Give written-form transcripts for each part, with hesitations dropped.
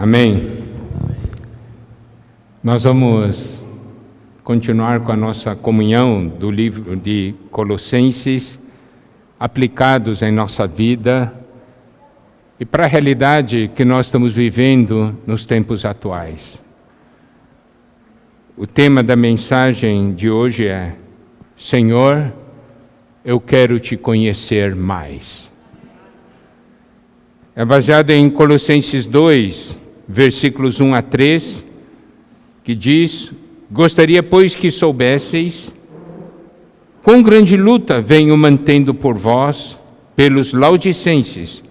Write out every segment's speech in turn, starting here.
Amém. Nós vamos continuar com a nossa comunhão do livro de Colossenses, aplicados em nossa vida e para a realidade que nós estamos vivendo nos tempos atuais. O tema da mensagem de hoje é: Senhor, eu quero te conhecer mais. É baseado em Colossenses 2, versículos 1 a 3, que diz: Gostaria, pois, que soubesseis quão grande luta venho mantendo por vós, pelos laudicenses,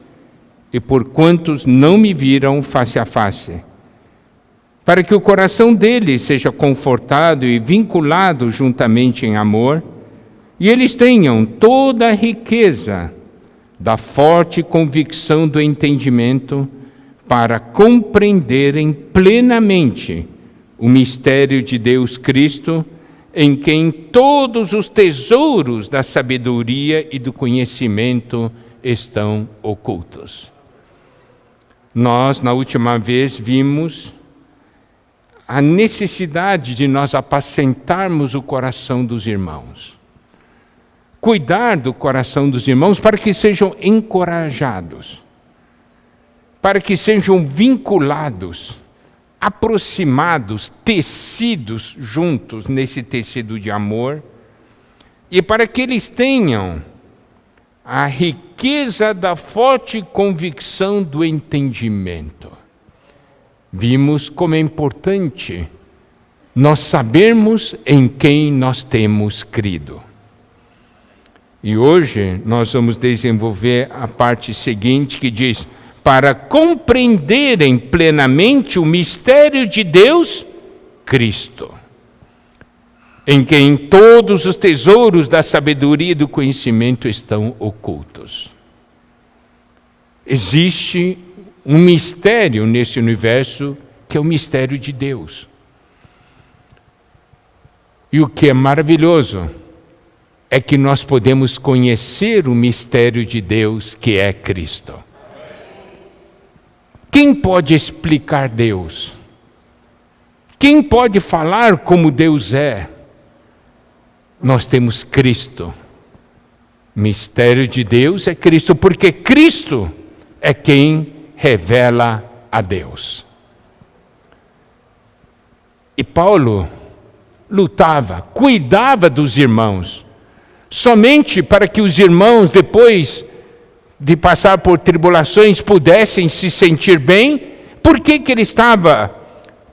e por quantos não me viram face a face, para que o coração deles seja confortado e vinculado juntamente em amor, e eles tenham toda a riqueza da forte convicção do entendimento, para compreenderem plenamente o mistério de Deus Cristo, em quem todos os tesouros da sabedoria e do conhecimento estão ocultos. Nós, na última vez, vimos a necessidade de nós apacentarmos o coração dos irmãos. Cuidar do coração dos irmãos para que sejam encorajados, para que sejam vinculados, aproximados, tecidos juntos nesse tecido de amor, e para que eles tenham a riqueza da forte convicção do entendimento. Vimos como é importante nós sabermos em quem nós temos crido. E hoje nós vamos desenvolver a parte seguinte que diz: para compreenderem plenamente o mistério de Deus, Cristo, em quem todos os tesouros da sabedoria e do conhecimento estão ocultos. Existe um mistério nesse universo que é o mistério de Deus. E o que é maravilhoso é que nós podemos conhecer o mistério de Deus, que é Cristo. Quem pode explicar Deus? Quem pode falar como Deus é? Nós temos Cristo. O mistério de Deus é Cristo, porque Cristo é quem revela a Deus. E Paulo lutava, cuidava dos irmãos, somente para que os irmãos, depois de passar por tribulações, pudessem se sentir bem. Por que ele estava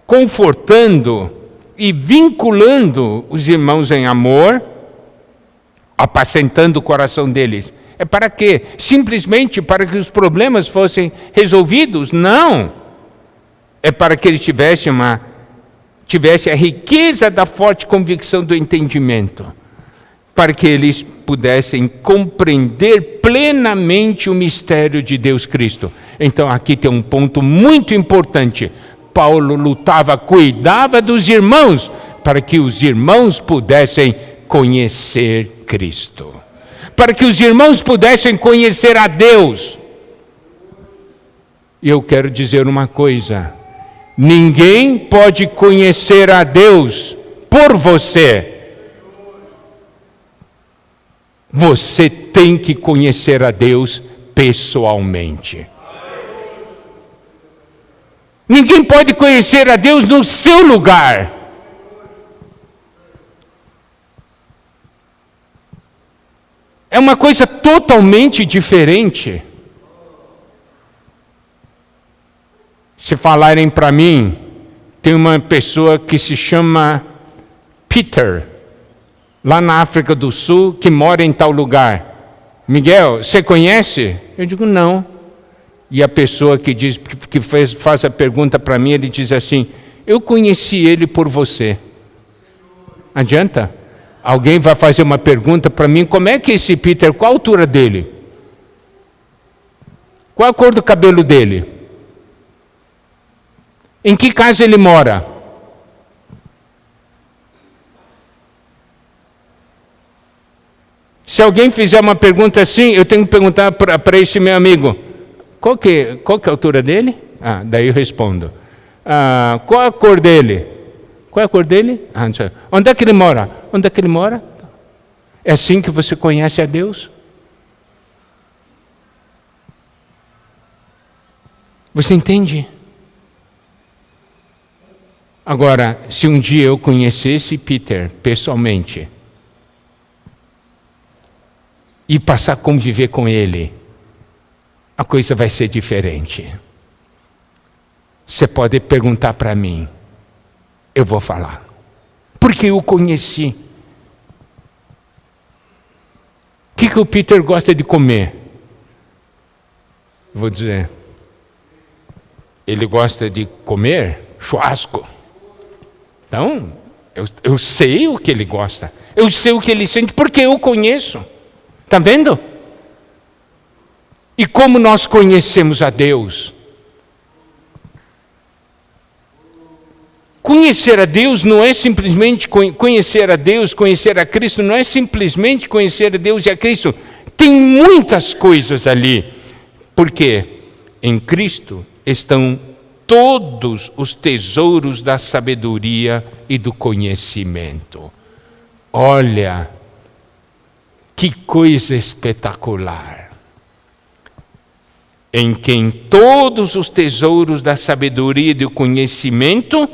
confortando e vinculando os irmãos em amor, apacentando o coração deles? É para quê? Simplesmente para que os problemas fossem resolvidos? Não! É para que eles tivessem a riqueza da forte convicção do entendimento, para que eles pudessem compreender plenamente o mistério de Deus Cristo. Então aqui tem um ponto muito importante. Paulo lutava, cuidava dos irmãos, para que os irmãos pudessem conhecer Cristo, para que os irmãos pudessem conhecer a Deus. E eu quero dizer uma coisa: ninguém pode conhecer a Deus por você. Você tem que conhecer a Deus pessoalmente. Ninguém pode conhecer a Deus no seu lugar. É uma coisa totalmente diferente. Se falarem para mim, tem uma pessoa que se chama Peter, lá na África do Sul, que mora em tal lugar. Miguel, você conhece? Eu digo, não. E a pessoa que faz a pergunta para mim, ele diz assim: eu conheci ele por você. Adianta? Alguém vai fazer uma pergunta para mim: como é que esse Peter, qual a altura dele? Qual a cor do cabelo dele? Em que casa ele mora? Se alguém fizer uma pergunta assim, eu tenho que perguntar para esse meu amigo: qual que é a altura dele? Daí eu respondo. Qual a cor dele? Qual é a cor dele? Não sei. Onde é que ele mora? Onde é que ele mora? É assim que você conhece a Deus? Você entende? Agora, se um dia eu conhecesse Peter pessoalmente e passar a conviver com ele, a coisa vai ser diferente. Você pode perguntar para mim, eu vou falar. Porque eu o conheci. O que o Peter gosta de comer? Vou dizer, ele gosta de comer churrasco. Então, eu sei o que ele gosta. Eu sei o que ele sente, porque eu o conheço. Está vendo? E como nós conhecemos a Deus? Conhecer a Deus não é simplesmente conhecer a Deus, conhecer a Cristo, não é simplesmente conhecer a Deus e a Cristo. Tem muitas coisas ali. Porque em Cristo estão todos os tesouros da sabedoria e do conhecimento. Olha, que coisa espetacular! Em quem todos os tesouros da sabedoria e do conhecimento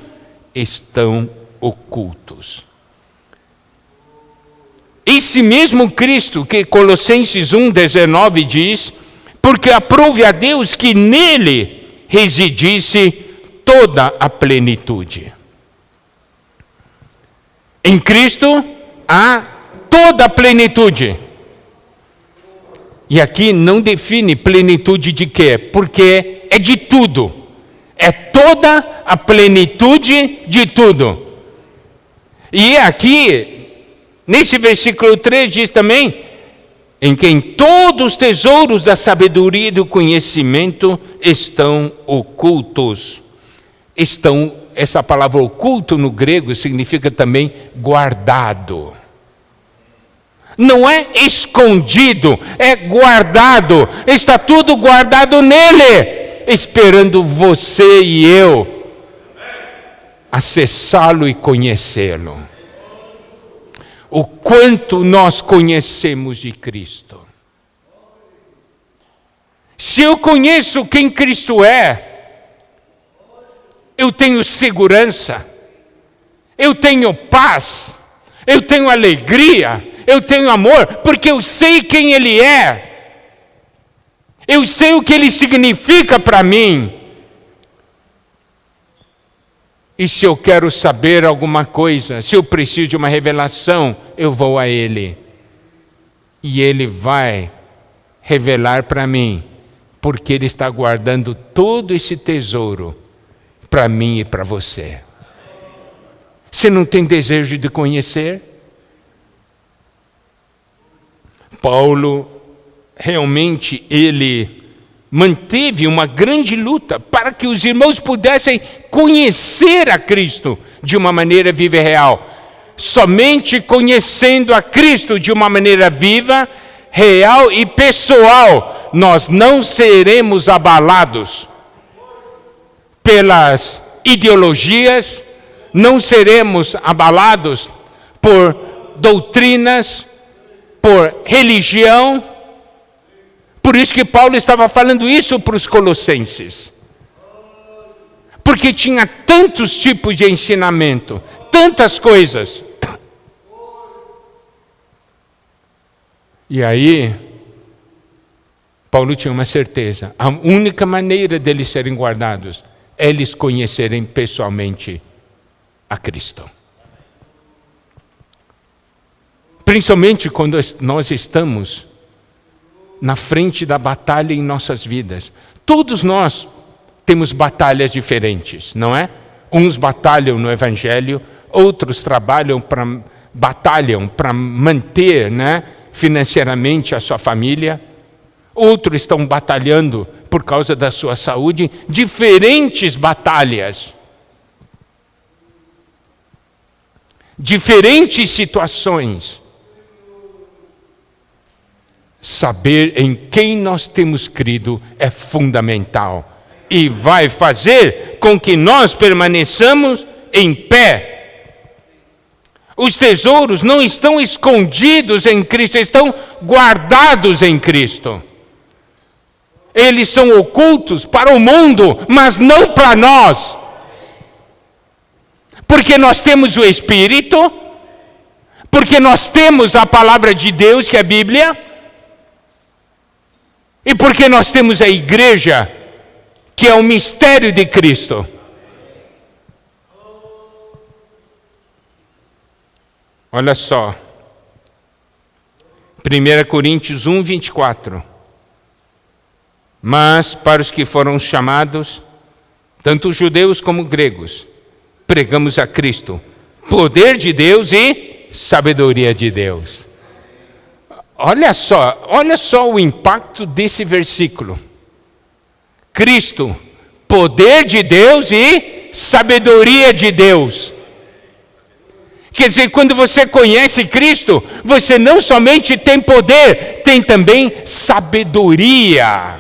estão ocultos. Esse mesmo Cristo que Colossenses 1,19 diz, porque aprove a Deus que nele residisse toda a plenitude. Em Cristo há toda a plenitude. E aqui não define plenitude de quê? Porque é de tudo. É toda a plenitude de tudo. E aqui, nesse versículo 3 diz também, em quem todos os tesouros da sabedoria e do conhecimento estão ocultos. Essa palavra oculto no grego significa também guardado. Não é escondido, é guardado. Está tudo guardado nele, esperando você e eu acessá-lo e conhecê-lo. O quanto nós conhecemos de Cristo. Se eu conheço quem Cristo é, eu tenho segurança, eu tenho paz, eu tenho alegria, eu tenho amor, porque eu sei quem Ele é. Eu sei o que Ele significa para mim. E se eu quero saber alguma coisa, se eu preciso de uma revelação, eu vou a Ele. E Ele vai revelar para mim, porque Ele está guardando todo esse tesouro para mim e para você. Você não tem desejo de conhecer? Paulo, realmente, ele manteve uma grande luta para que os irmãos pudessem conhecer a Cristo de uma maneira viva e real. Somente conhecendo a Cristo de uma maneira viva, real e pessoal, nós não seremos abalados pelas ideologias, não seremos abalados por doutrinas, por religião. Por isso que Paulo estava falando isso para os colossenses. Porque tinha tantos tipos de ensinamento, tantas coisas. E aí, Paulo tinha uma certeza. A única maneira deles serem guardados é eles conhecerem pessoalmente a Cristo. Principalmente quando nós estamos na frente da batalha em nossas vidas. Todos nós temos batalhas diferentes, não é? Uns batalham no Evangelho, outros batalham para manter, né, financeiramente a sua família, outros estão batalhando por causa da sua saúde, diferentes batalhas, diferentes situações. Saber em quem nós temos crido é fundamental. e vai fazer com que nós permaneçamos em pé. Os tesouros não estão escondidos em Cristo, estão guardados em Cristo. Eles são ocultos para o mundo, mas não para nós. Porque nós temos o Espírito, porque nós temos a palavra de Deus, que é a Bíblia, e porque nós temos a igreja, que é o mistério de Cristo. Olha só, 1 Coríntios 1, 24. Mas para os que foram chamados, tanto judeus como gregos, pregamos a Cristo, poder de Deus e sabedoria de Deus. Olha só o impacto desse versículo. Cristo, poder de Deus e sabedoria de Deus. Quer dizer, quando você conhece Cristo, você não somente tem poder, tem também sabedoria.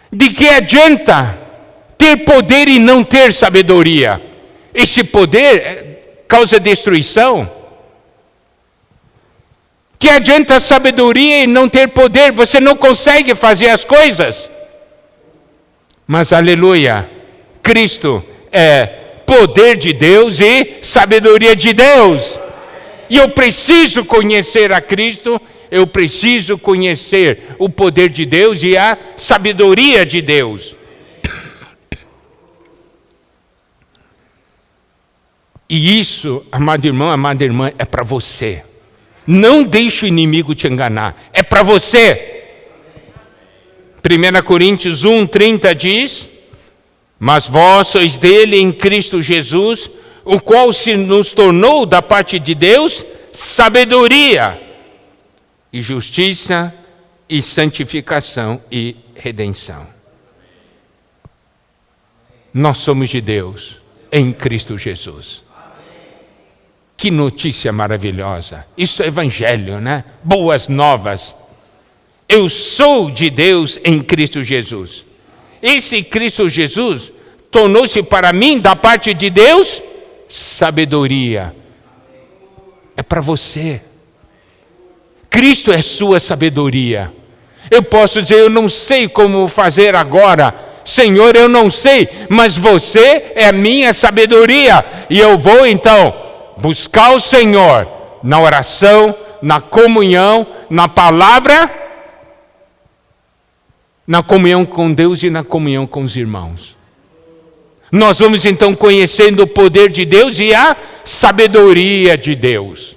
De que adianta ter poder e não ter sabedoria? Esse poder causa destruição. Que adianta sabedoria e não ter poder? Você não consegue fazer as coisas. Mas, aleluia, Cristo é poder de Deus e sabedoria de Deus. E eu preciso conhecer a Cristo, eu preciso conhecer o poder de Deus e a sabedoria de Deus. E isso, amado irmão, amada irmã, é para você. Não deixe o inimigo te enganar. É para você. 1 Coríntios 1, 30 diz: mas vós sois dele em Cristo Jesus, o qual se nos tornou da parte de Deus sabedoria, e justiça, e santificação, e redenção. Nós somos de Deus em Cristo Jesus. Que notícia maravilhosa. Isso é evangelho, né? Boas novas. Eu sou de Deus em Cristo Jesus. Esse Cristo Jesus tornou-se para mim, da parte de Deus, sabedoria. É para você. Cristo é sua sabedoria. Eu posso dizer, eu não sei como fazer agora. Senhor, eu não sei, mas você é a minha sabedoria. E eu vou então buscar o Senhor na oração, na comunhão, na palavra, na comunhão com Deus e na comunhão com os irmãos. Nós vamos então conhecendo o poder de Deus e a sabedoria de Deus.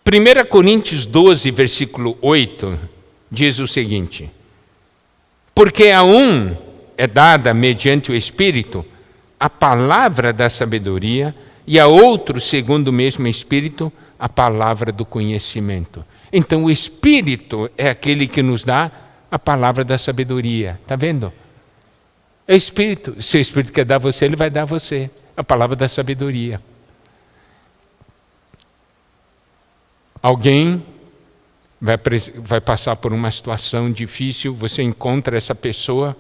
Primeira Coríntios 12, versículo 8, diz o seguinte: porque a um é dada, mediante o Espírito, a palavra da sabedoria, e a outro, segundo o mesmo Espírito, a palavra do conhecimento. Então, o Espírito é aquele que nos dá a palavra da sabedoria. Está vendo? É o Espírito. Se o Espírito quer dar a você, ele vai dar a você a palavra da sabedoria. Alguém vai passar por uma situação difícil, você encontra essa pessoa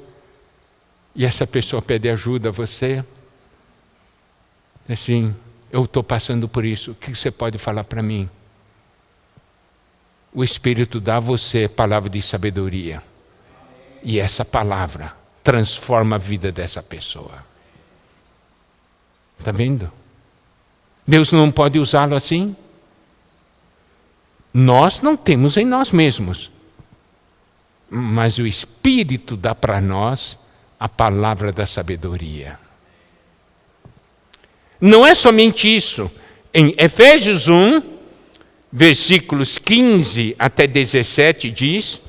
e essa pessoa pede ajuda a você. Assim, eu estou passando por isso, o que você pode falar para mim? O Espírito dá a você palavra de sabedoria. E essa palavra transforma a vida dessa pessoa. Está vendo? Deus não pode usá-lo assim? Nós não temos em nós mesmos, mas o Espírito dá para nós a palavra da sabedoria. Não é somente isso. Em Efésios 1, versículos 15 até 17 diz: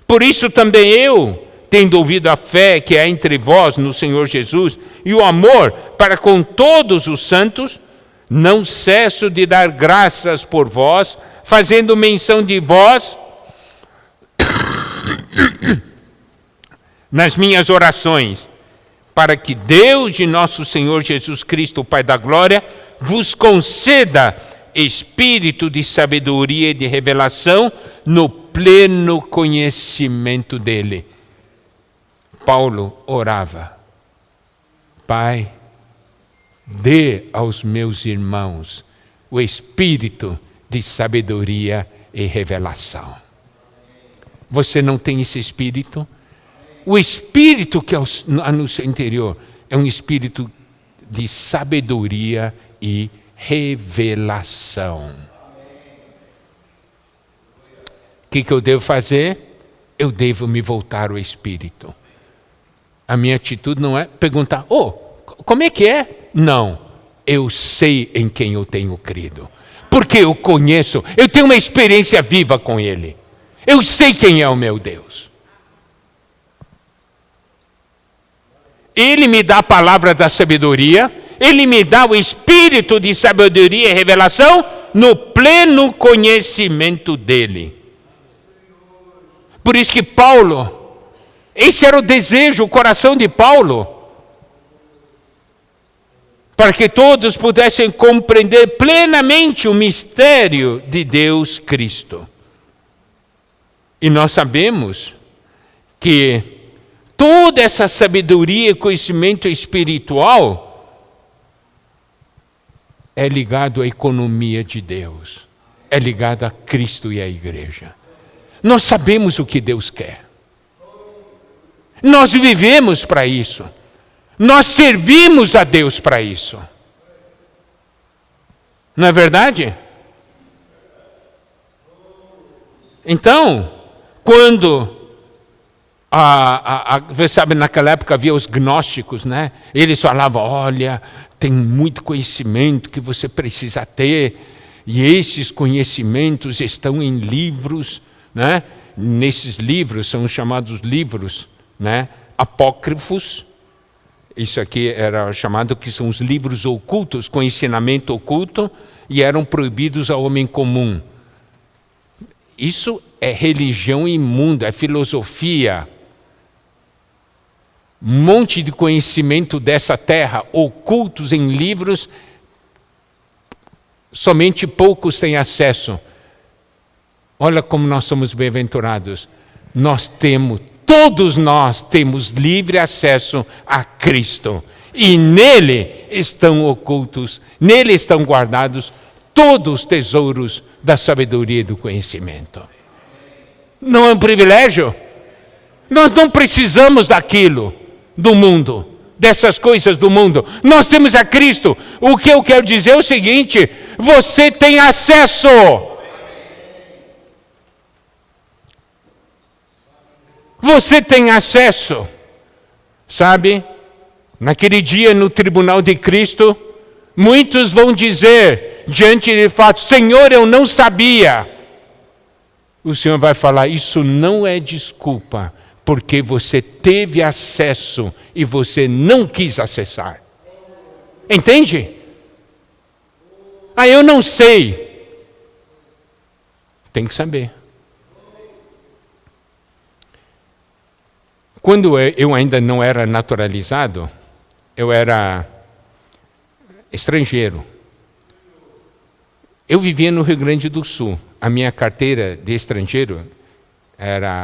por isso também eu, tendo ouvido a fé que há entre vós no Senhor Jesus e o amor para com todos os santos, não cesso de dar graças por vós, fazendo menção de vós nas minhas orações, para que Deus de nosso Senhor Jesus Cristo, o Pai da glória, vos conceda espírito de sabedoria e de revelação no pleno conhecimento dele. Paulo orava: Pai, dê aos meus irmãos o espírito de sabedoria e revelação. Você não tem esse espírito? O espírito que há no seu interior é um espírito de sabedoria e revelação. O que eu devo fazer? Eu devo me voltar ao espírito. A minha atitude não é perguntar: como é que é? Não, eu sei em quem eu tenho crido. Porque eu conheço, eu tenho uma experiência viva com Ele. Eu sei quem é o meu Deus. Ele me dá a palavra da sabedoria, Ele me dá o espírito de sabedoria e revelação no pleno conhecimento dEle. Por isso que Paulo, esse era o desejo, o coração de Paulo, para que todos pudessem compreender plenamente o mistério de Deus Cristo. E nós sabemos que toda essa sabedoria e conhecimento espiritual é ligado à economia de Deus, é ligado a Cristo e à igreja. Nós sabemos o que Deus quer. Nós vivemos para isso. Nós servimos a Deus para isso. Não é verdade? Então, quando você sabe, naquela época havia os gnósticos, né? Eles falavam: olha, tem muito conhecimento que você precisa ter, e esses conhecimentos estão em livros, né? Nesses livros são chamados livros, né? Apócrifos. Isso aqui era chamado que são os livros ocultos, com ensinamento oculto, e eram proibidos ao homem comum. Isso é religião imunda, é filosofia. Um monte de conhecimento dessa terra, ocultos em livros, somente poucos têm acesso. Olha como nós somos bem-aventurados. Todos nós temos livre acesso a Cristo. E nele estão ocultos, nele estão guardados todos os tesouros da sabedoria e do conhecimento. Não é um privilégio? Nós não precisamos daquilo, do mundo, dessas coisas do mundo. Nós temos a Cristo. O que eu quero dizer é o seguinte: você tem acesso. Você tem acesso. Sabe, naquele dia no tribunal de Cristo, muitos vão dizer diante de fato: Senhor, eu não sabia. O Senhor vai falar: isso não é desculpa, porque você teve acesso e você não quis acessar. Entende? Eu não sei. Tem que saber. Quando eu ainda não era naturalizado, eu era estrangeiro. Eu vivia no Rio Grande do Sul. A minha carteira de estrangeiro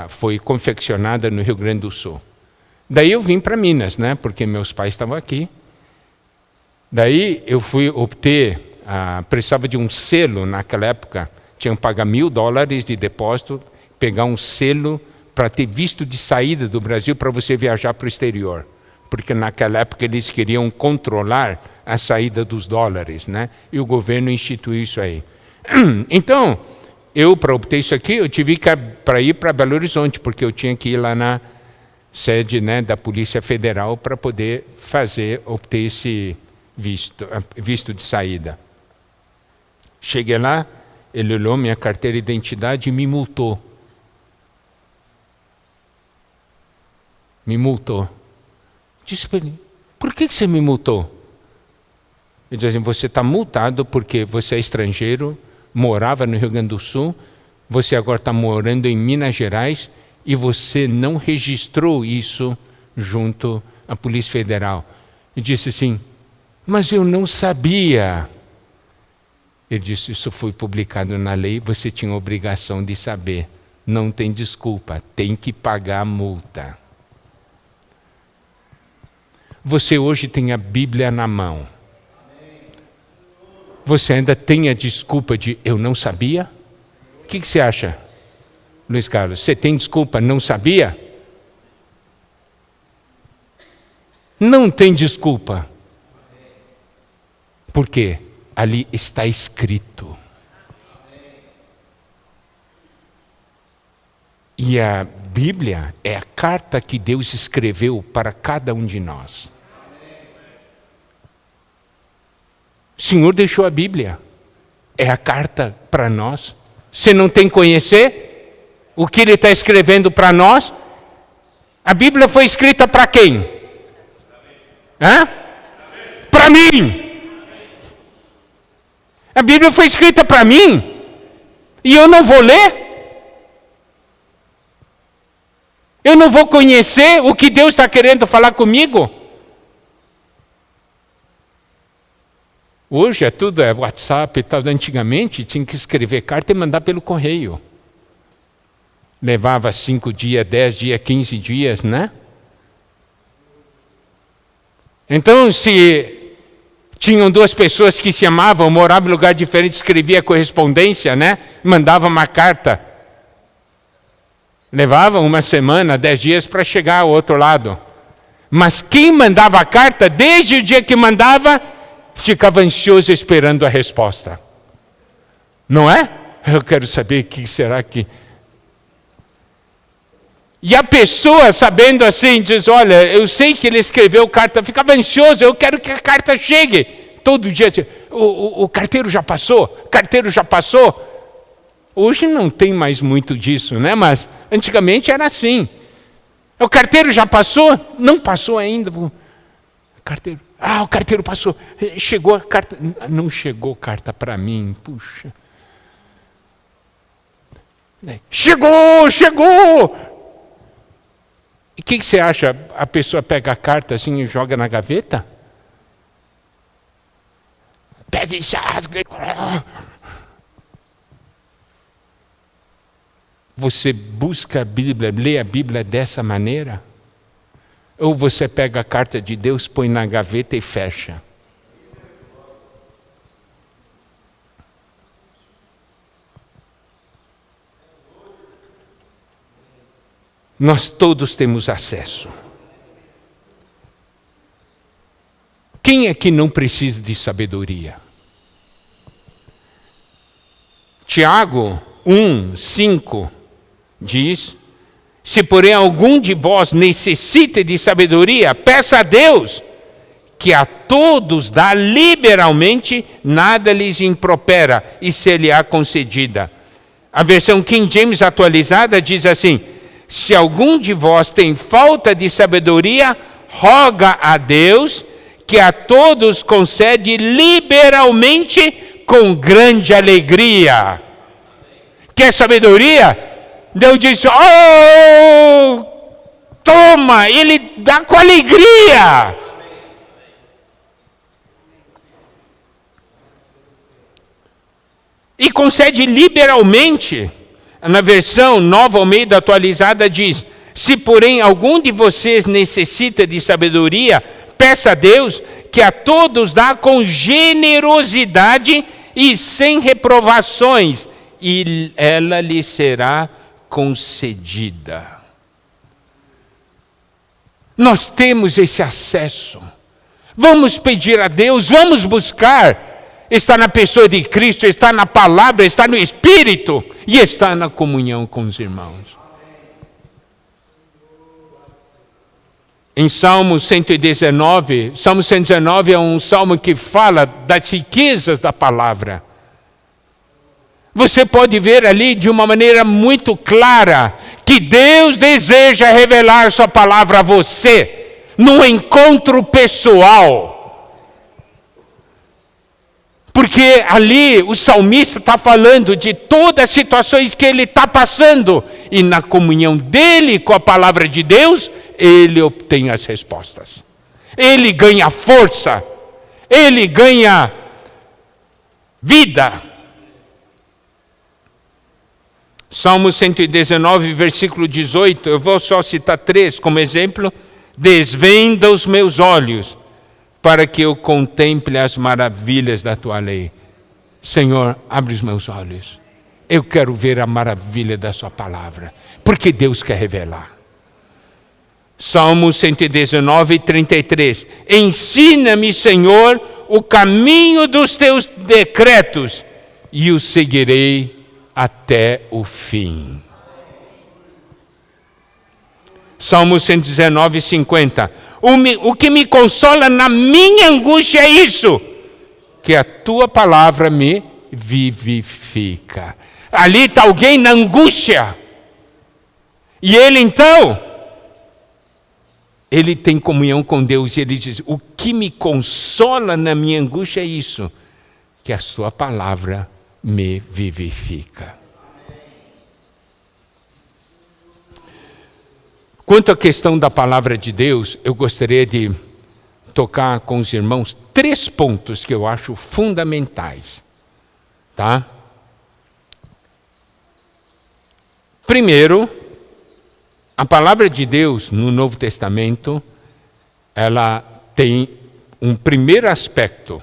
foi confeccionada no Rio Grande do Sul. Daí eu vim para Minas, né? Porque meus pais estavam aqui. Daí eu fui obter, precisava de um selo naquela época. Tinha que pagar $1.000 de depósito, pegar um selo para ter visto de saída do Brasil para você viajar para o exterior. Porque naquela época eles queriam controlar a saída dos dólares, né? E o governo instituiu isso aí. Então, para obter isso aqui, eu tive que ir para Belo Horizonte, porque eu tinha que ir lá na sede, né, da Polícia Federal para poder obter esse visto de saída. Cheguei lá, ele olhou minha carteira de identidade e me multou. Me multou. Disse para ele: por que você me multou? Ele disse assim: você está multado porque você é estrangeiro, morava no Rio Grande do Sul, você agora está morando em Minas Gerais e você não registrou isso junto à Polícia Federal. Ele disse assim: mas eu não sabia. Ele disse, isso foi publicado na lei, você tinha obrigação de saber. Não tem desculpa, tem que pagar a multa. Você hoje tem a Bíblia na mão. Você ainda tem a desculpa de eu não sabia? O que você acha, Luiz Carlos? Você tem desculpa, não sabia? Não tem desculpa. Por quê? Ali está escrito. E a Bíblia é a carta que Deus escreveu para cada um de nós. O Senhor deixou a Bíblia. É a carta para nós. Você não tem que conhecer o que Ele está escrevendo para nós? A Bíblia foi escrita para quem? Para mim. A Bíblia foi escrita para mim. E eu não vou ler? Eu não vou conhecer o que Deus está querendo falar comigo? Hoje tudo é WhatsApp e tal. Antigamente tinha que escrever carta e mandar pelo correio. Levava 5 dias, 10 dias, 15 dias, né? Então, se tinham 2 pessoas que se amavam, moravam em lugar diferente, escrevia correspondência, né? Mandava uma carta. Levava 1 semana, 10 dias para chegar ao outro lado. Mas quem mandava a carta, desde o dia que mandava, ficava ansioso esperando a resposta. Não é? Eu quero saber o que será que... E a pessoa, sabendo assim, diz, olha, eu sei que ele escreveu carta, ficava ansioso, eu quero que a carta chegue. Todo dia, o carteiro já passou? O carteiro já passou? Hoje não tem mais muito disso, né? Mas antigamente era assim. O carteiro já passou? Não passou ainda. O carteiro, o carteiro passou. Chegou a carta. Não chegou carta para mim, puxa. Chegou! E o que você acha? A pessoa pega a carta assim e joga na gaveta? Pega e rasga. Você busca a Bíblia, lê a Bíblia dessa maneira? Ou você pega a carta de Deus, põe na gaveta e fecha? Nós todos temos acesso. Quem é que não precisa de sabedoria? Tiago 1:5 diz, se porém algum de vós necessita de sabedoria, peça a Deus, que a todos dá liberalmente, nada lhes impropera, e se-lhe-á concedida. A versão King James atualizada diz assim, se algum de vós tem falta de sabedoria, roga a Deus, que a todos concede liberalmente com grande alegria. Quer sabedoria? Deus disse, toma, Ele dá com alegria. E concede liberalmente. Na versão Nova Almeida atualizada diz, se porém algum de vocês necessita de sabedoria, peça a Deus, que a todos dá com generosidade e sem reprovações, e ela lhe será concedida. Nós temos esse acesso. Vamos pedir a Deus, vamos buscar. Está na pessoa de Cristo, está na palavra, está no Espírito e está na comunhão com os irmãos. Em Salmo 119, Salmo 119 é um salmo que fala das riquezas da palavra. Você pode ver ali de uma maneira muito clara que Deus deseja revelar sua palavra a você, num encontro pessoal. Porque ali o salmista está falando de todas as situações que ele está passando. E na comunhão dele com a palavra de Deus, ele obtém as respostas. Ele ganha força. Ele ganha vida. Salmo 119, versículo 18, eu vou só citar 3 como exemplo. Desvenda os meus olhos, para que eu contemple as maravilhas da tua lei. Senhor, abre os meus olhos. Eu quero ver a maravilha da sua palavra, porque Deus quer revelar. Salmo 119, 33. Ensina-me, Senhor, o caminho dos teus decretos, e o seguirei até o fim. Salmo 119, 50. O que me consola na minha angústia é isso, que a tua palavra me vivifica. Ali está alguém na angústia. E ele então, ele tem comunhão com Deus e ele diz, o que me consola na minha angústia é isso, que a tua palavra me vivifica. Quanto à questão da palavra de Deus, eu gostaria de tocar com os irmãos 3 pontos que eu acho fundamentais. Tá? Primeiro, a palavra de Deus no Novo Testamento, ela tem um primeiro aspecto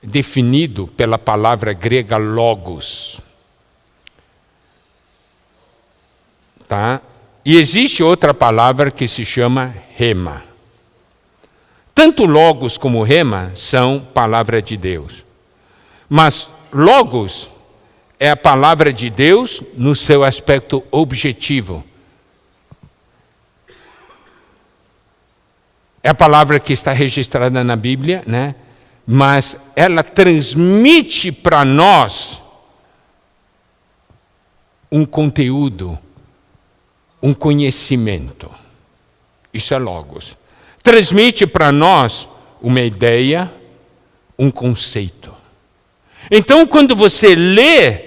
definido pela palavra grega logos. Tá? E existe outra palavra que se chama rema. Tanto logos como rema são palavra de Deus. Mas logos é a palavra de Deus no seu aspecto objetivo. É a palavra que está registrada na Bíblia, né? Mas ela transmite para nós um conteúdo, um conhecimento. Isso é logos. Transmite para nós uma ideia, um conceito. Então, quando você lê,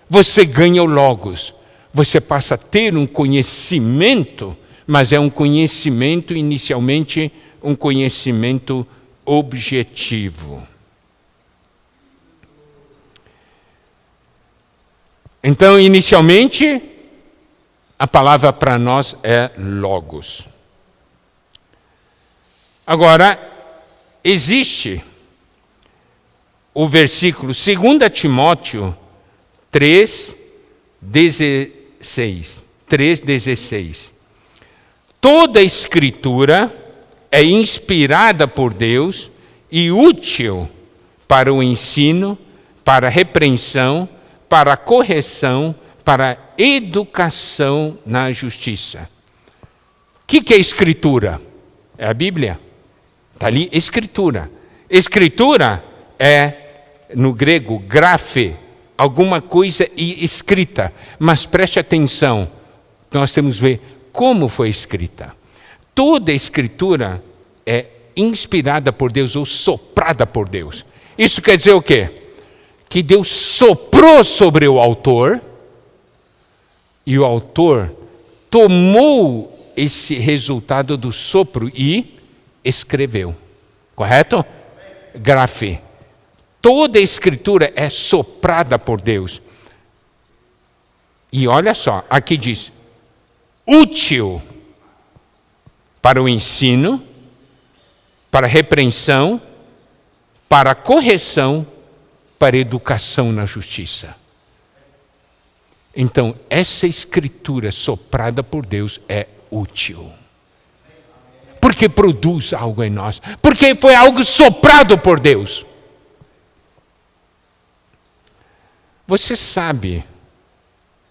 você ganha o logos. Você passa a ter um conhecimento, mas é um conhecimento, inicialmente, um conhecimento objetivo. Então, inicialmente, a palavra para nós é logos. Agora, existe o versículo 2 Timóteo 3:16. 3:16. Toda a Escritura é inspirada por Deus e útil para o ensino, para a repreensão, para a correção, para a educação na justiça. O que é Escritura? É a Bíblia. Está ali, Escritura. Escritura é, no grego, graphe, alguma coisa escrita. Mas preste atenção, nós temos que ver como foi escrita. Toda a Escritura é inspirada por Deus ou soprada por Deus. Isso quer dizer o quê? Que Deus soprou sobre o autor e o autor tomou esse resultado do sopro e escreveu. Correto? Grafê. Toda a Escritura é soprada por Deus. E olha só, aqui diz, útil para o ensino, para a repreensão, para a correção, para a educação na justiça. Então, essa Escritura soprada por Deus é útil. Porque produz algo em nós. Porque foi algo soprado por Deus. Você sabe,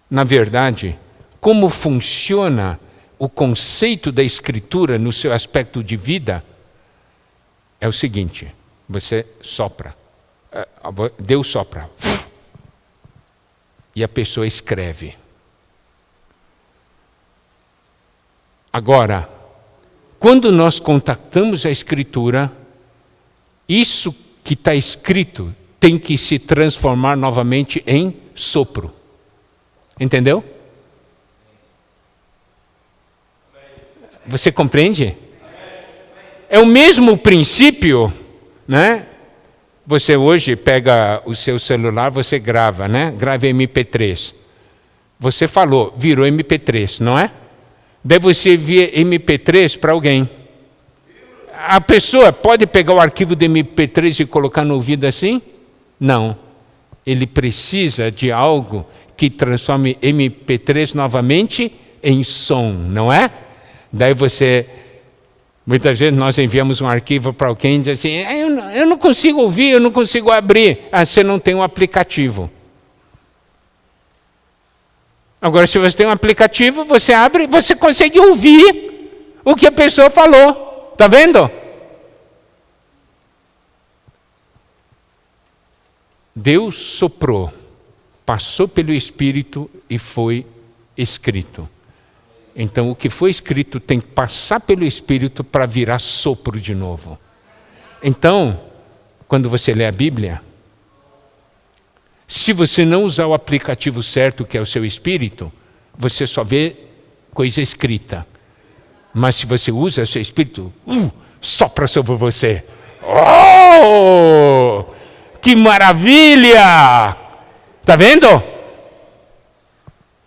na verdade, como funciona o conceito da Escritura no seu aspecto de vida? É o seguinte, você sopra, Deus sopra, e a pessoa escreve. Agora, quando nós contactamos a Escritura, isso que está escrito tem que se transformar novamente em sopro. Entendeu? Você compreende? É o mesmo princípio, né, Você hoje pega o seu celular, você grava, né? Grava MP3. Você falou, virou MP3, não é? Daí você envia MP3 para alguém. A pessoa pode pegar o arquivo de MP3 e colocar no ouvido assim? Não. Ele precisa de algo que transforme MP3 novamente em som, não é? Daí muitas vezes nós enviamos um arquivo para alguém e diz assim, eu não consigo ouvir, eu não consigo abrir. Você não tem um aplicativo. Agora, se você tem um aplicativo, você abre, você consegue ouvir o que a pessoa falou. Está vendo? Deus soprou, passou pelo Espírito e foi escrito. Então, o que foi escrito tem que passar pelo Espírito para virar sopro de novo. Então, quando você lê a Bíblia, se você não usar o aplicativo certo, que é o seu Espírito, você só vê coisa escrita. Mas se você usa o seu Espírito, sopra sobre você. Oh! Que maravilha! Está vendo?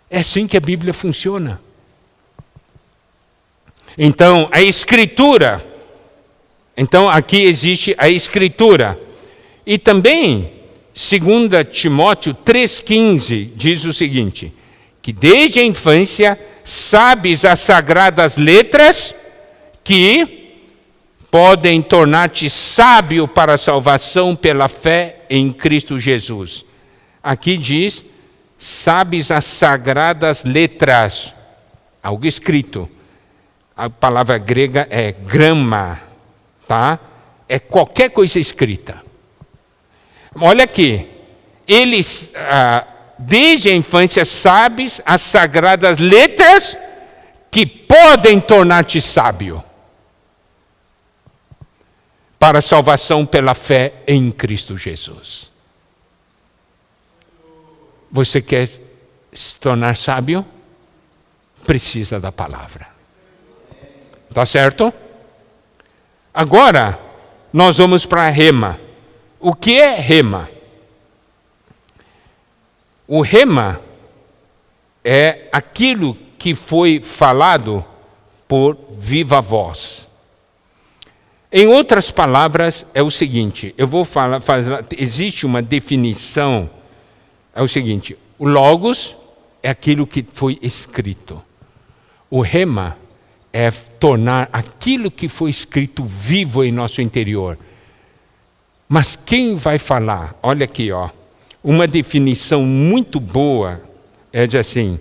É assim que a Bíblia funciona. Então, a Escritura. Então, aqui existe a Escritura. E também, 2 Timóteo 3,15, diz o seguinte, que desde a infância sabes as sagradas letras que podem tornar-te sábio para a salvação pela fé em Cristo Jesus. Aqui diz, sabes as sagradas letras, algo escrito. A palavra grega é grama, tá? É qualquer coisa escrita. Olha aqui, eles, desde a infância, sabes as sagradas letras que podem tornar-te sábio para a salvação pela fé em Cristo Jesus. Você quer se tornar sábio? Precisa da palavra. Tá certo? Agora, nós vamos para a rema. O que é rema? O rema é aquilo que foi falado por viva voz. Em outras palavras, é o seguinte, eu vou falar, existe uma definição, é o seguinte, o logos é aquilo que foi escrito. O rema é tornar aquilo que foi escrito vivo em nosso interior. Mas quem vai falar? Olha aqui, ó, uma definição muito boa é de assim,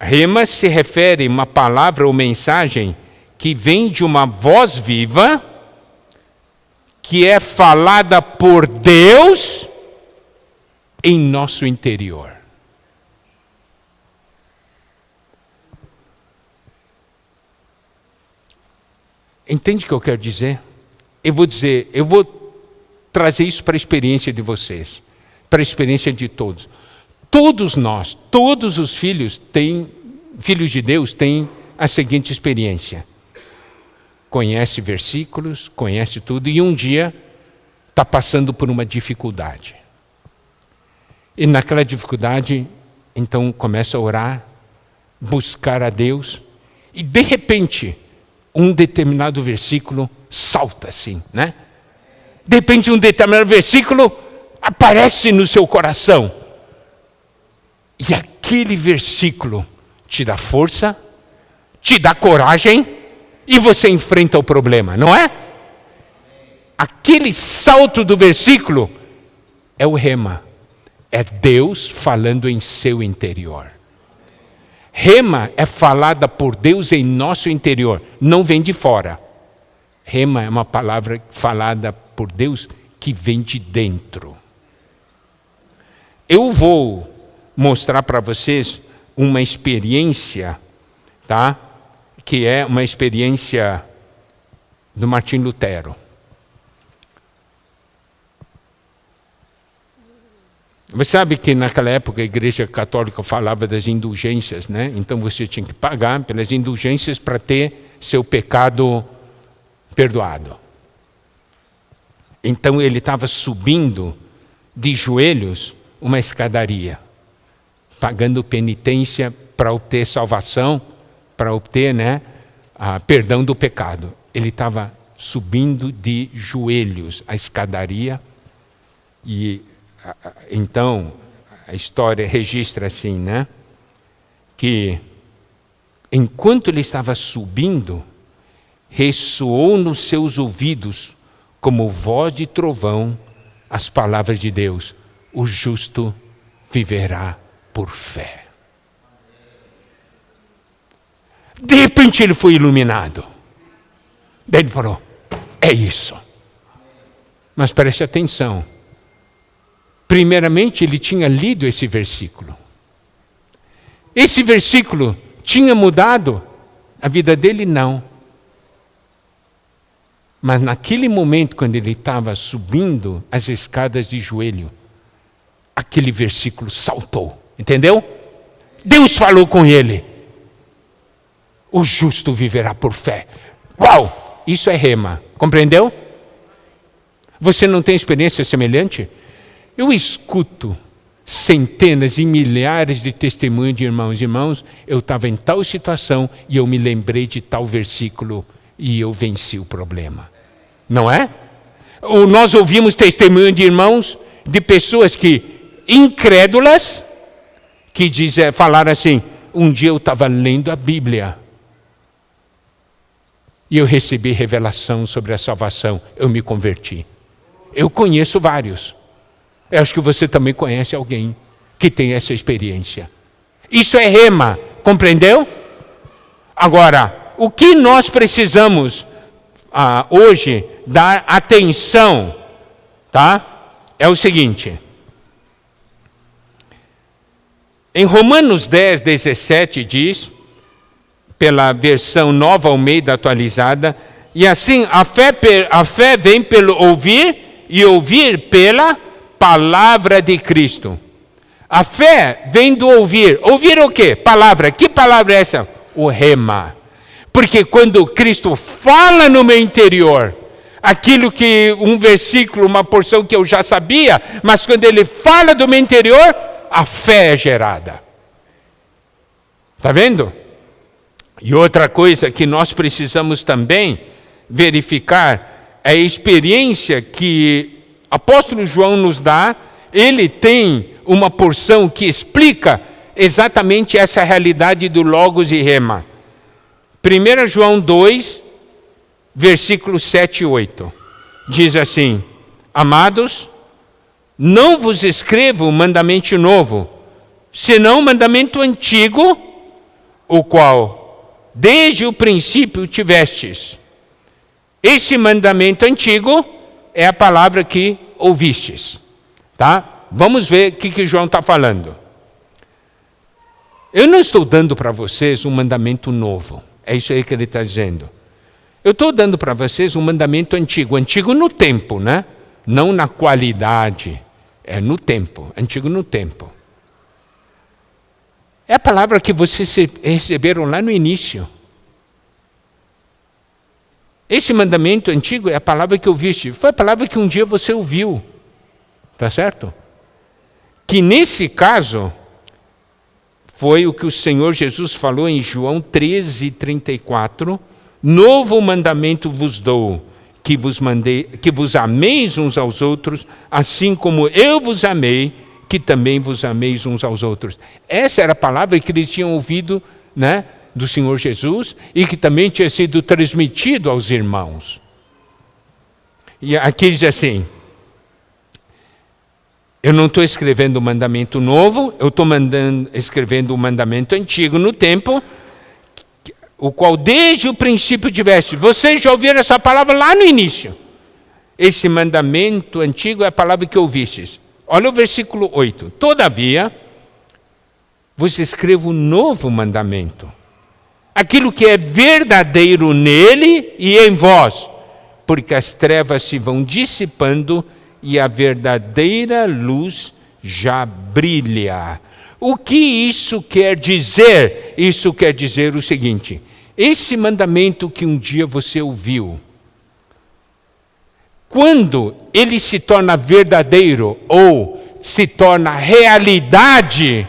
rema se refere a uma palavra ou mensagem que vem de uma voz viva, que é falada por Deus em nosso interior. Entende o que eu quero dizer? Eu vou trazer isso para a experiência de vocês, para a experiência de todos. Todos nós, todos os filhos de Deus têm a seguinte experiência. Conhece versículos, conhece tudo, e um dia está passando por uma dificuldade. E naquela dificuldade, então começa a orar, buscar a Deus, e de repente, um determinado versículo salta assim, né? De repente um determinado versículo aparece no seu coração. E aquele versículo te dá força, te dá coragem, e você enfrenta o problema, não é? Aquele salto do versículo é o rema. É Deus falando em seu interior. Rema é falada por Deus em nosso interior, não vem de fora. Rema é uma palavra falada por Deus que vem de dentro. Eu vou mostrar para vocês uma experiência, tá? Que é uma experiência do Martim Lutero. Você sabe que naquela época a Igreja Católica falava das indulgências, né? Então você tinha que pagar pelas indulgências para ter seu pecado perdoado. Então ele estava subindo de joelhos uma escadaria, pagando penitência para obter salvação, para obter, perdão do pecado. Ele estava subindo de joelhos a escadaria e então a história registra assim, que enquanto ele estava subindo, ressoou nos seus ouvidos como voz de trovão as palavras de Deus: o justo viverá por fé. De repente ele foi iluminado. Daí ele falou: é isso. Mas preste atenção. Primeiramente ele tinha lido esse versículo. Esse versículo tinha mudado a vida dele? Não. Mas naquele momento, quando ele estava subindo as escadas de joelho, aquele versículo saltou. Entendeu? Deus falou com ele: o justo viverá por fé. Uau! Isso é rema. Compreendeu? Você não tem experiência semelhante? Eu escuto centenas e milhares de testemunhos de irmãos e irmãos. Eu estava em tal situação e eu me lembrei de tal versículo e eu venci o problema. Não é? Ou nós ouvimos testemunho de irmãos, de pessoas que, incrédulas, que falaram assim: um dia eu estava lendo a Bíblia e eu recebi revelação sobre a salvação, eu me converti. Eu conheço vários. Eu acho que você também conhece alguém que tem essa experiência. Isso é rema, compreendeu? Agora, o que nós precisamos hoje dar atenção, é o seguinte. Em Romanos 10, 17 diz, pela versão Nova Almeida atualizada, e assim a fé vem pelo ouvir e ouvir pela palavra de Cristo. A fé vem do ouvir. Ouvir o quê? Palavra. Que palavra é essa? O rema. Porque quando Cristo fala no meu interior, aquilo que um versículo, uma porção que eu já sabia, mas quando ele fala do meu interior, a fé é gerada. Está vendo? E outra coisa que nós precisamos também verificar é a experiência que o apóstolo João nos dá. Ele tem uma porção que explica exatamente essa realidade do Logos e Rema. 1 João 2, versículos 7 e 8. Diz assim: amados, não vos escrevo mandamento novo, senão mandamento antigo, o qual desde o princípio tivestes. Esse mandamento antigo é a palavra que ouvistes. Tá? Vamos ver o que João está falando. Eu não estou dando para vocês um mandamento novo. É isso aí que ele está dizendo. Eu estou dando para vocês um mandamento antigo. Antigo no tempo, né? Não na qualidade. É no tempo. Antigo no tempo. É a palavra que vocês receberam lá no início. Esse mandamento antigo é a palavra que ouviste. Foi a palavra que um dia você ouviu. Tá certo? Que nesse caso foi o que o Senhor Jesus falou em João 13, 34. Novo mandamento vos dou, que vos ameis uns aos outros, assim como eu vos amei, que também vos ameis uns aos outros. Essa era a palavra que eles tinham ouvido, né, do Senhor Jesus e que também tinha sido transmitido aos irmãos. E aqui diz assim: eu não estou escrevendo um mandamento novo, eu estou escrevendo um mandamento antigo no tempo, o qual desde o princípio tiveste. Vocês já ouviram essa palavra lá no início. Esse mandamento antigo é a palavra que ouvistes. Olha o versículo 8. Todavia, vos escrevo um novo mandamento. Aquilo que é verdadeiro nele e em vós, porque as trevas se vão dissipando e a verdadeira luz já brilha. O que isso quer dizer? Isso quer dizer o seguinte: esse mandamento que um dia você ouviu, quando ele se torna verdadeiro ou se torna realidade,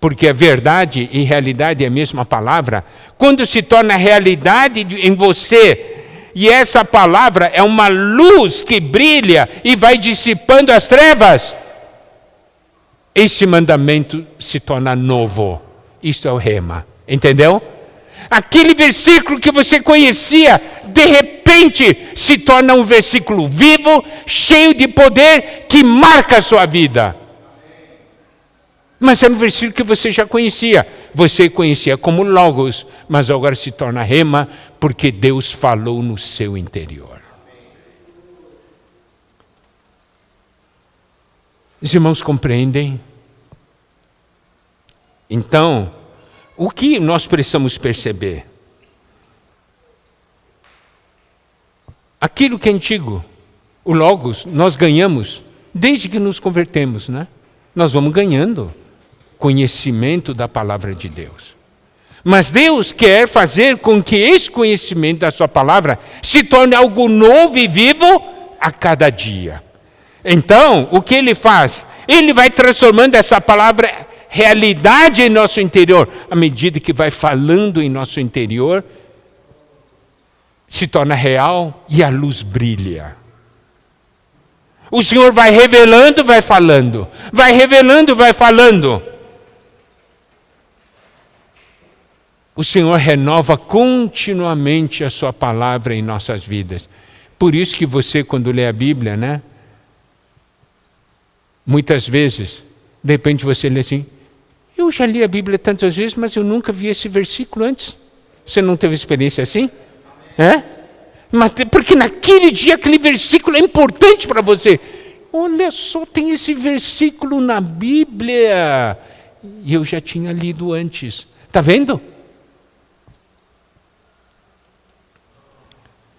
porque a verdade e realidade é a mesma palavra, quando se torna realidade em você, e essa palavra é uma luz que brilha e vai dissipando as trevas, esse mandamento se torna novo. Isso é o rema, entendeu? Aquele versículo que você conhecia, de repente se torna um versículo vivo, cheio de poder, que marca a sua vida. Mas era um versículo que você já conhecia. Você conhecia como Logos, mas agora se torna rema, porque Deus falou no seu interior. Os irmãos compreendem? Então, o que nós precisamos perceber? Aquilo que é antigo, o Logos, nós ganhamos desde que nos convertemos, né? Nós vamos ganhando conhecimento da palavra de Deus. Mas Deus quer fazer com que esse conhecimento da sua palavra se torne algo novo e vivo a cada dia. Então, o que ele faz? Ele vai transformando essa palavra realidade em nosso interior. À medida que vai falando em nosso interior, se torna real e a luz brilha. O Senhor vai revelando, vai falando. Vai revelando, vai falando. O Senhor renova continuamente a sua palavra em nossas vidas. Por isso que você, quando lê a Bíblia, né? Muitas vezes, de repente você lê assim, eu já li a Bíblia tantas vezes, mas eu nunca vi esse versículo antes. Você não teve experiência assim? É? Mas, porque naquele dia aquele versículo é importante para você. Olha só, tem esse versículo na Bíblia. E eu já tinha lido antes. Está vendo?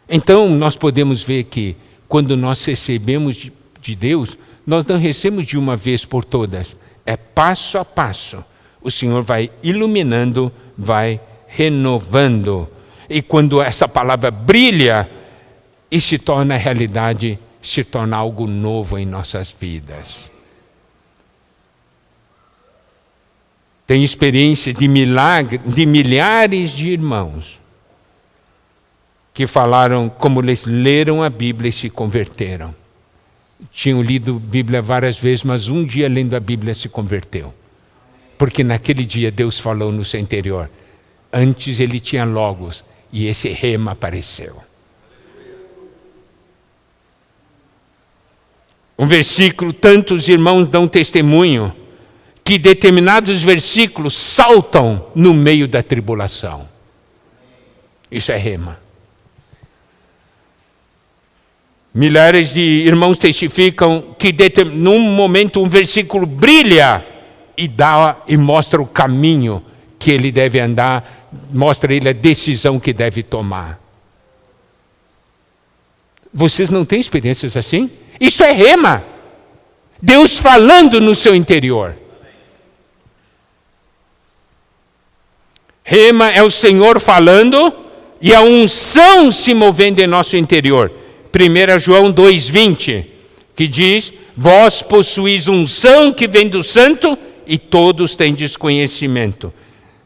Então, nós podemos ver que quando nós recebemos de Deus, nós não recebemos de uma vez por todas. É passo a passo. O Senhor vai iluminando, vai renovando. E quando essa palavra brilha e se torna realidade, se torna algo novo em nossas vidas. Tem experiência de milhares de irmãos que falaram como eles leram a Bíblia e se converteram. Tinham lido a Bíblia várias vezes, mas um dia lendo a Bíblia se converteu. Porque naquele dia Deus falou no seu interior. Antes ele tinha Logos e esse rema apareceu. Um versículo, tantos irmãos dão testemunho que determinados versículos saltam no meio da tribulação. Isso é rema. Milhares de irmãos testificam que num momento um versículo brilha e mostra o caminho que ele deve andar, mostra ele a decisão que deve tomar. Vocês não têm experiências assim? Isso é rema. Deus falando no seu interior. Rema é o Senhor falando e a unção se movendo em nosso interior. 1 João 2,20, que diz, vós possuís unção que vem do santo e todos têm desconhecimento.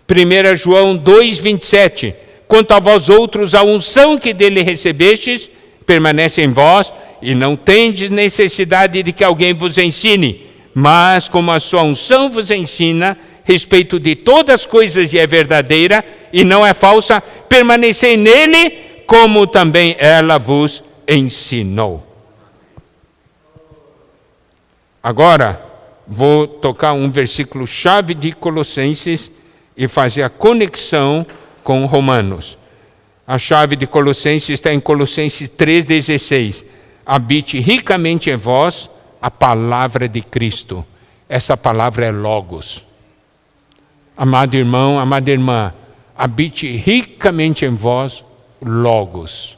1 João 2,27, quanto a vós outros, a unção que dele recebestes permanece em vós e não tendes necessidade de que alguém vos ensine, mas como a sua unção vos ensina, respeito de todas as coisas e é verdadeira e não é falsa, permanecei nele, como também ela vos ensinou. Agora, vou tocar um versículo chave de Colossenses e fazer a conexão com Romanos. A chave de Colossenses está em Colossenses 3,16. Habite ricamente em vós a palavra de Cristo. Essa palavra é Logos. Amado irmão, amada irmã, habite ricamente em vós Logos.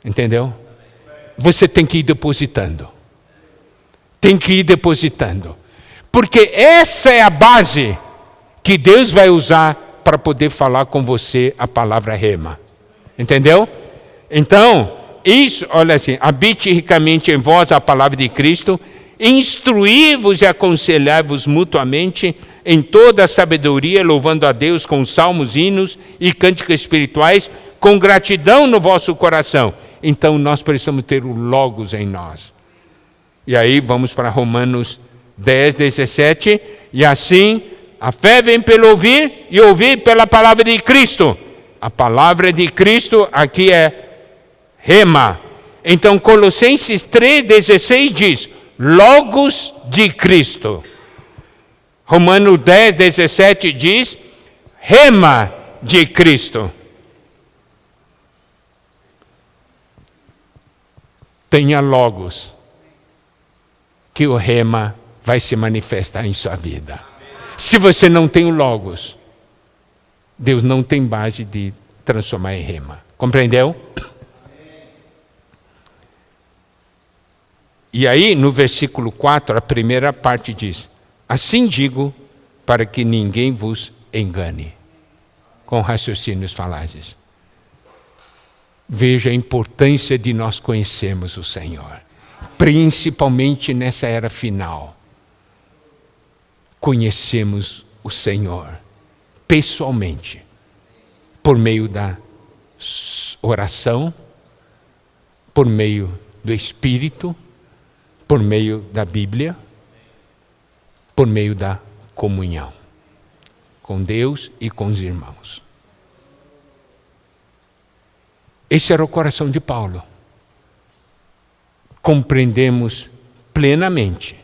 Entendeu? Você tem que ir depositando. Tem que ir depositando. Porque essa é a base que Deus vai usar para poder falar com você a palavra rema. Entendeu? Então, isso, olha assim, habite ricamente em vós a palavra de Cristo, instruí-vos e aconselhai-vos mutuamente em toda a sabedoria, louvando a Deus com salmos, hinos e cânticos espirituais, com gratidão no vosso coração. Então nós precisamos ter o Logos em nós. E aí vamos para Romanos 10, 17, e assim a fé vem pelo ouvir e ouvir pela palavra de Cristo. A palavra de Cristo aqui é rema. Então Colossenses 3,16 diz, Logos de Cristo. Romanos 10, 17 diz, rema de Cristo. Tenha Logos, que o rema vai se manifestar em sua vida. Se você não tem o Logos, Deus não tem base de transformar em rema. Compreendeu? E aí, no versículo 4, a primeira parte diz, assim digo, para que ninguém vos engane, com raciocínios falazes. Veja a importância de nós conhecermos o Senhor, principalmente nessa era final. Conhecemos o Senhor pessoalmente, por meio da oração, por meio do Espírito, por meio da Bíblia, por meio da comunhão com Deus e com os irmãos. Esse era o coração de Paulo. Compreendemos plenamente,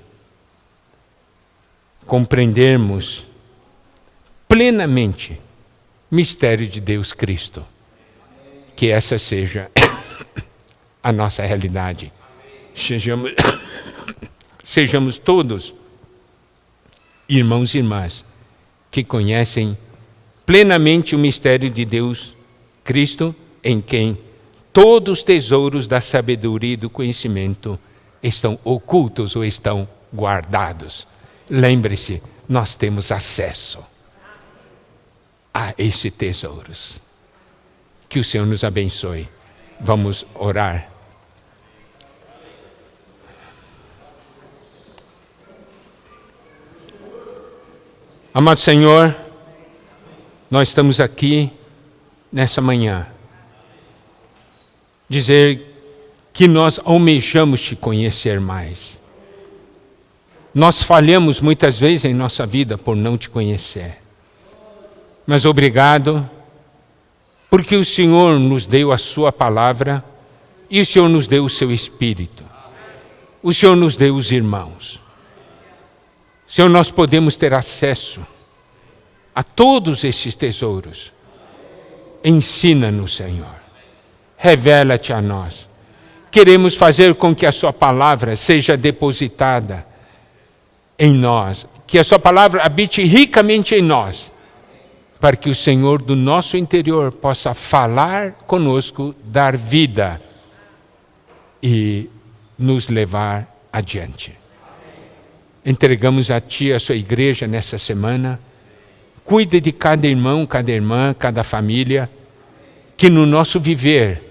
compreendermos plenamente o mistério de Deus Cristo. Que essa seja a nossa realidade. Sejamos todos irmãos e irmãs que conhecem plenamente o mistério de Deus Cristo, em quem todos os tesouros da sabedoria e do conhecimento estão ocultos ou estão guardados. Lembre-se, nós temos acesso a esses tesouros. Que o Senhor nos abençoe. Vamos orar. Amado Senhor, nós estamos aqui nessa manhã dizer que nós almejamos te conhecer mais. Nós falhamos muitas vezes em nossa vida por não te conhecer. Mas obrigado, porque o Senhor nos deu a sua palavra e o Senhor nos deu o seu Espírito. O Senhor nos deu os irmãos. Senhor, nós podemos ter acesso a todos esses tesouros. Ensina-nos, Senhor. Revela-te a nós. Queremos fazer com que a sua palavra seja depositada em nós, que a sua palavra habite ricamente em nós, para que o Senhor do nosso interior possa falar conosco, dar vida e nos levar adiante. Entregamos a Ti, a sua igreja nessa semana. Cuide de cada irmão, cada irmã, cada família, que no nosso viver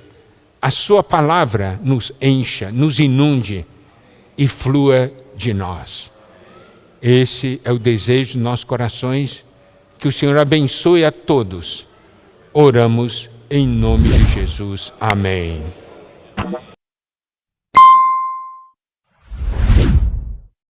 a sua palavra nos encha, nos inunde e flua de nós. Esse é o desejo dos nossos corações. Que o Senhor abençoe a todos. Oramos em nome de Jesus. Amém.